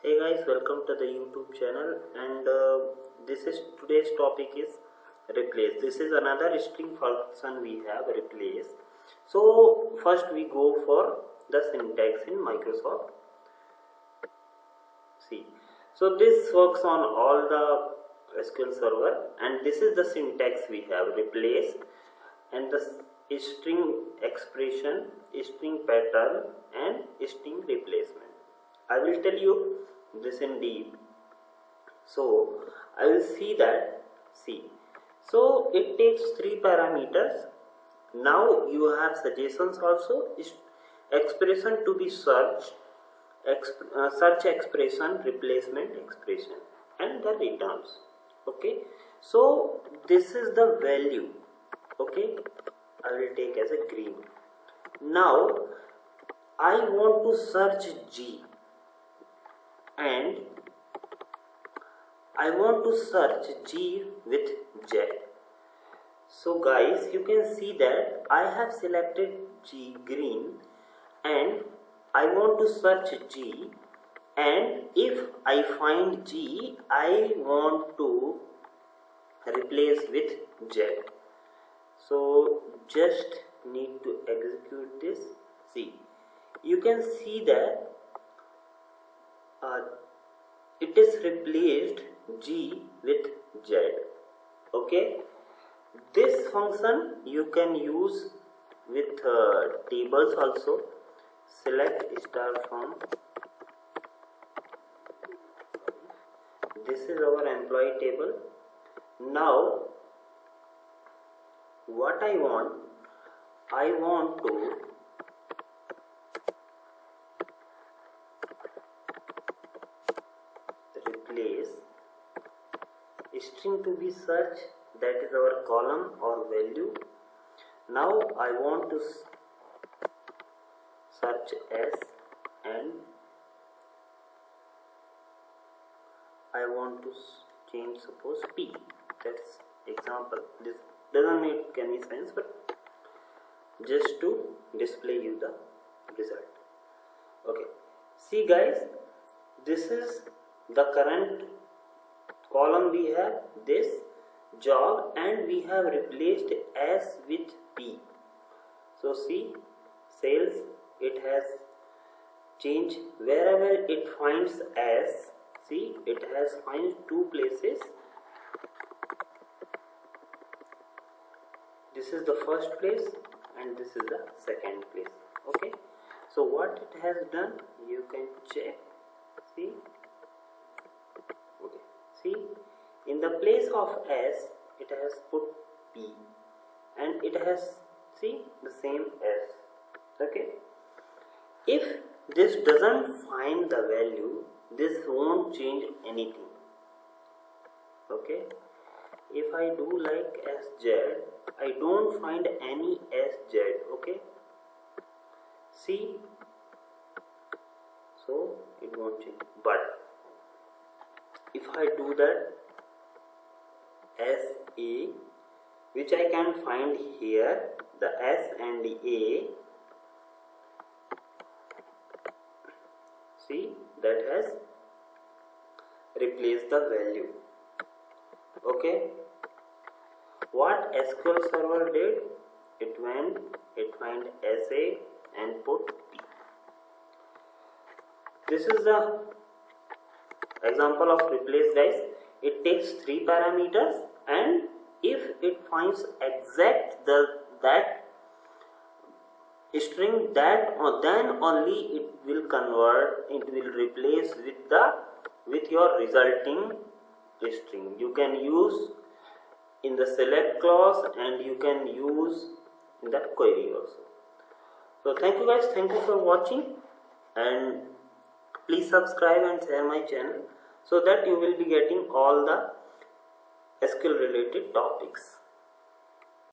Hey guys, welcome to the YouTube channel, and this is today's topic is replace. This is another string function we have replace. So first we go for the syntax in Microsoft. See, so this works on all the SQL Server, and this is the syntax we have replace, and the string expression, string pattern, and string replacement. I will tell you this in deep. So I will see that. So it takes three parameters. Now you have suggestions also. Expression to be search expression, replacement expression, and the returns. Okay. So this is the value. Okay. I will take as a green. Now I want to search G. And I want to search G with Z. So guys, you can see that I have selected G green and I want to search G, and if I find G, I want to replace with Z. So just need to execute this. See, you can see that it is replaced G with Z. Okay, this function you can use with tables also. Select star from. This is our employee table. Now what I want to replace string to be search, that is our column or value. Now I want to search S, and I want to change suppose P. That's example. This doesn't make any sense, but just to display you the result. Okay, see guys, this is the current column. We have this job and we have replaced S with P. So see, sales, it has changed wherever it finds S. See, it has find two places. This is the first place and this is the second place. Okay, so what it has done, you can check. See, okay, see, in the place of S it has put P, and it has, see, the same S. Okay, if this doesn't find the value, this won't change anything. Okay, if I do like SZ, I don't find any SZ. Okay, see, so it won't change. But if I do that SA, which I can find here, the S and the A, see, that has replaced the value. Okay, what SQL Server did, it find SA and put P. This is the example of replace, guys. It takes three parameters, and if it finds exact that string, that then only it will convert, it will replace with your resulting string. You can use in the select clause and you can use in the query also. So thank you guys, thank you for watching, and please subscribe and share my channel so that you will be getting all the SQL related topics.